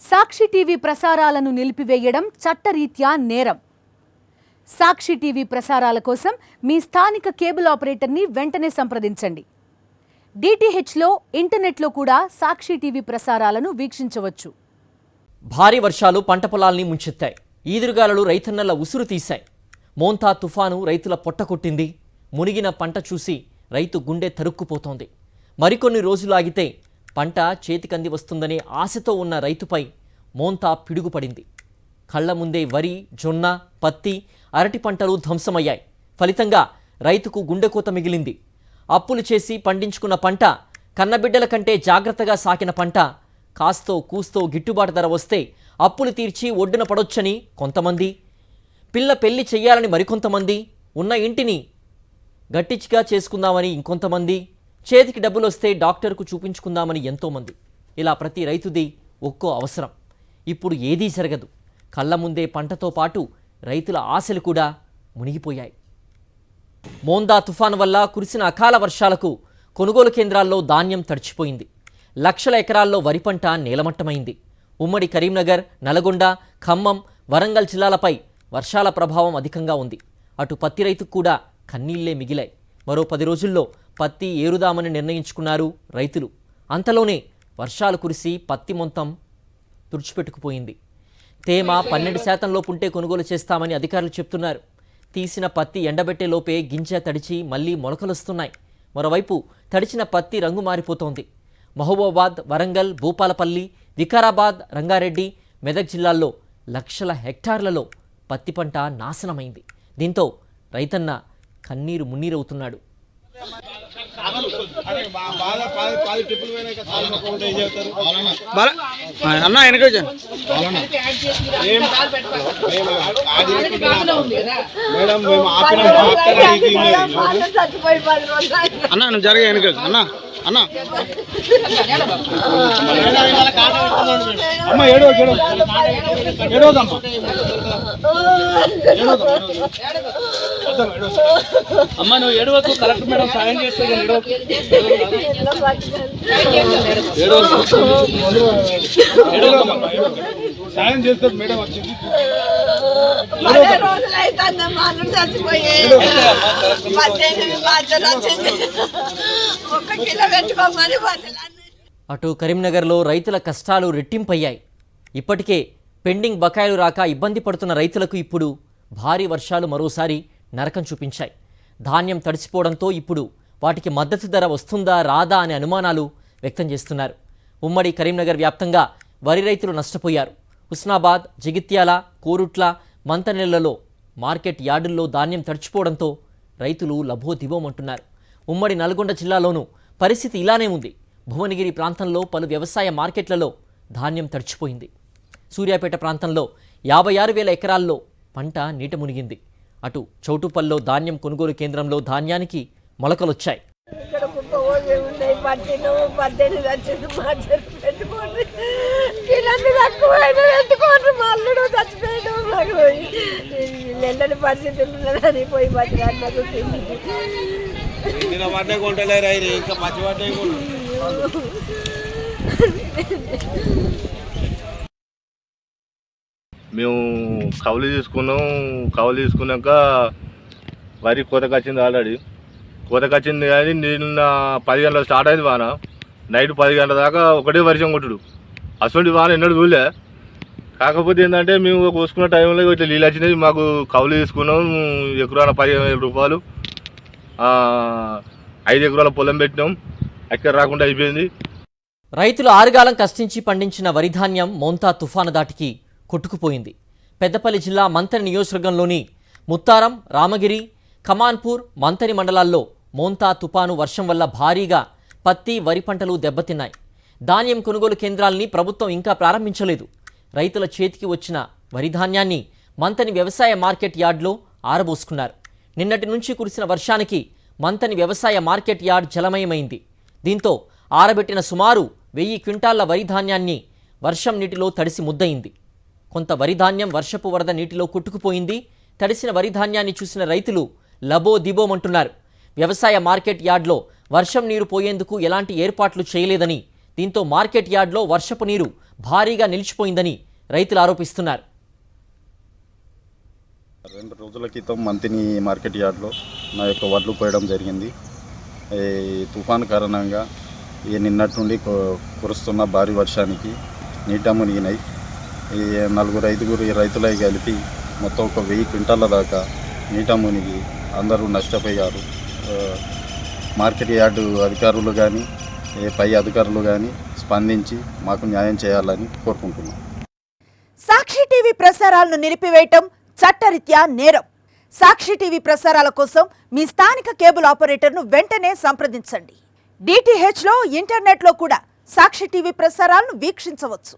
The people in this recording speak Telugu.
సాక్షి టీవీ ప్రసారాలను నిలిపివేయడం చట్టరీత్యా నేరం. సాక్షి టీవీ ప్రసారాల కోసం మీ స్థానిక కేబుల్ ఆపరేటర్ని వెంటనే సంప్రదించండి. డిటిహెచ్లో, ఇంటర్నెట్లో కూడా సాక్షి టీవీ ప్రసారాలను వీక్షించవచ్చు. భారీ వర్షాలు పంట పొలాల్ని ముంచెత్తాయి. ఈదురుగాలులు రైతన్నల ఉసురు తీశాయి. మోంతా తుఫాను రైతుల పొట్టకొట్టింది. మునిగిన పంట చూసి రైతు గుండె తరుక్కుపోతోంది. మరికొన్ని రోజులు ఆగితే పంట చేతికంది వస్తుందనే ఆశతో ఉన్న రైతుపై మోంతా పిడుగుపడింది. కళ్ల ముందే వరి, జొన్న, పత్తి, అరటి పంటలు ధ్వంసమయ్యాయి. ఫలితంగా రైతుకు గుండెకోత మిగిలింది. అప్పులు చేసి పండించుకున్న పంట, కన్నబిడ్డల కంటే జాగ్రత్తగా సాకిన పంట కాస్తో కూస్తో గిట్టుబాటు ధర వస్తే అప్పులు తీర్చి ఒడ్డున పడొచ్చని కొంతమంది, పిల్ల పెళ్లి చెయ్యాలని మరికొంతమంది, ఉన్న ఇంటిని గట్టిచిగా చేసుకుందామని ఇంకొంతమంది, చేతికి డబ్బులు వస్తే డాక్టర్కు చూపించుకుందామని ఎంతోమంది. ఇలా ప్రతి రైతుది ఒక్కో అవసరం. ఇప్పుడు ఏదీ జరగదు. కళ్ళ ముందే పంటతో పాటు రైతుల ఆశలు కూడా మునిగిపోయాయి. మోందా తుఫాను వల్ల కురిసిన అకాల వర్షాలకు కొనుగోలు కేంద్రాల్లో ధాన్యం తడిచిపోయింది. లక్షల ఎకరాల్లో వరి పంట నేలమట్టమైంది. ఉమ్మడి కరీంనగర్, నల్గొండ, ఖమ్మం, వరంగల్ జిల్లాలపై వర్షాల ప్రభావం అధికంగా ఉంది. అటు పత్తి రైతుకు కూడా కన్నీళ్లే మిగిలాయి. మరో 10 రోజుల్లో పత్తి ఏరుదామని నిర్ణయించుకున్నారు రైతులు. అంతలోనే వర్షాలు కురిసి పత్తి మొత్తం తుడిచిపెట్టుకుపోయింది. తేమ 12% లోపుంటే కొనుగోలు చేస్తామని అధికారులు చెప్తున్నారు. తీసిన పత్తి ఎండబెట్టే లోపే గింజ తడిచి మళ్లీ మొలకలొస్తున్నాయి. మరోవైపు తడిచిన పత్తి రంగు మారిపోతోంది. మహబూబాబాద్, వరంగల్, భూపాలపల్లి, వికారాబాద్, రంగారెడ్డి, మెదక్ జిల్లాల్లో లక్షల హెక్టార్లలో పత్తి పంట నాశనమైంది. దీంతో రైతన్న కన్నీరు మున్నీరవుతున్నాడు. అన్న వెనక అన్న నువ్వు జరగ వెనక అన్న అన్న అమ్మ ఏడో ఏడోదమ్మా అమ్మ నువ్వు ఏడవకు, కలెక్టర్ మేడం సాయం చేస్తే సాయం చేస్తారు మేడం వచ్చింది. అటు కరీంనగర్లో రైతుల కష్టాలు రెట్టింపయ్యాయి. ఇప్పటికే పెండింగ్ బకాయిలు రాక ఇబ్బంది పడుతున్న రైతులకు ఇప్పుడు భారీ వర్షాలు మరోసారి నరకం చూపించాయి. ధాన్యం తడిసిపోవడంతో ఇప్పుడు వాటికి మద్దతు ధర వస్తుందా రాదా అనే అనుమానాలు వ్యక్తం చేస్తున్నారు. ఉమ్మడి కరీంనగర్ వ్యాప్తంగా వరి రైతులు నష్టపోయారు. హుస్నాబాద్, జగిత్యాల, కోరుట్ల, మంతనెల్లలో మార్కెట్ యార్డుల్లో ధాన్యం తడిచిపోవడంతో రైతులు లబోదిబోమంటున్నారు. ఉమ్మడి నల్గొండ జిల్లాలోనూ పరిస్థితి ఇలానే ఉంది. భువనగిరి ప్రాంతంలో పలు వ్యవసాయ మార్కెట్లలో ధాన్యం తడిచిపోయింది. సూర్యాపేట ప్రాంతంలో 56,000 ఎకరాల్లో పంట నీట మునిగింది. అటు చౌటుపల్లో ధాన్యం కొనుగోలు కేంద్రంలో ధాన్యానికి మొలకలొచ్చాయి. మేము కౌలు తీసుకున్నాం. కౌలు తీసుకున్నాక వరి కోతకు వచ్చింది. ఆల్రెడీ కోతకు వచ్చింది కానీ నిన్న 10 గంటలకు స్టార్ట్ అయింది వాన. నైట్ 10 గంటల దాకా ఒకటే వర్షం కొట్టుడు. అసలు వాన ఎన్నడూ చూడలే. కాకపోతే ఏంటంటే మేము కోసుకున్న టైంలో ఇట్లా నీళ్ళు వచ్చినాయి. మాకు కౌలు తీసుకున్నాం. ఎకరాన 15,000 రూపాయలు, 5 ఎకరాల పొలం పెట్టినాం. ఎక్కడ రాకుండా అయిపోయింది. రైతులు ఆరుగాలం కష్టించి పండించిన వరి ధాన్యం మోంతా తుఫాను దాటికి కొట్టుకుపోయింది. పెద్దపల్లి జిల్లా మంతని నియోజకవర్గంలోని ముత్తారం, రామగిరి, కమాన్పూర్, మంతని మండలాల్లో మోంతా తుపాను వర్షం వల్ల భారీగా పత్తి, వరి పంటలు దెబ్బతిన్నాయి. ధాన్యం కొనుగోలు కేంద్రాల్ని ప్రభుత్వం ఇంకా ప్రారంభించలేదు. రైతుల చేతికి వచ్చిన వరి ధాన్యాన్ని మంతని వ్యవసాయ మార్కెట్ యార్డ్లో ఆరబోసుకున్నారు. నిన్నటి నుంచి కురిసిన వర్షానికి మంతని వ్యవసాయ మార్కెట్ యార్డ్ జలమయమైంది. దీంతో ఆరబెట్టిన సుమారు 1000 క్వింటాళ్ల వరి ధాన్యాన్ని వర్షం నీటిలో తడిసి ముద్దయింది. కొంత వరి ధాన్యం వర్షపు వరద నీటిలో కొట్టుకుపోయింది. తడిసిన వరి ధాన్యాన్ని చూసిన రైతులు లబోదిబోమంటున్నారు. వ్యవసాయ మార్కెట్ యార్డ్లో వర్షం నీరు పోయేందుకు ఎలాంటి ఏర్పాట్లు చేయలేదని, దీంతో మార్కెట్ యార్డ్లో వర్షపు నీరు భారీగా నిలిచిపోయిందని రైతులు ఆరోపిస్తున్నారు. 2 రోజుల క్రితం మంతిని మార్కెట్ యార్డ్లో నా యొక్క వడ్లు పోయడం జరిగింది. ఈ తుఫాను కారణంగా ఈ నిన్నటి నుండి కురుస్తున్న భారీ వర్షానికి నీట మునిగినాయి. ఈ 4-5 రైతులై కలిపి మొత్తం ఒక 1000 క్వింటాల దాకా నీట మునిగి అందరూ నష్టపోయారు. మార్కెట్ యార్డు అధికారులు కానీ పై అధికారులు కానీ స్పందించి మాకు న్యాయం చేయాలని కోరుకుంటున్నాం. సాక్షి టీవీ ప్రసారాలను నిలిపివేయటం చట్టరీత్యా నేరం. సాక్షి టీవీ ప్రసారాల కోసం మీ స్థానిక కేబుల్ ఆపరేటర్ను వెంటనే సంప్రదించండి. DTHలో ఇంటర్నెట్లో కూడా సాక్షి టీవీ ప్రసారాలను వీక్షించవచ్చు.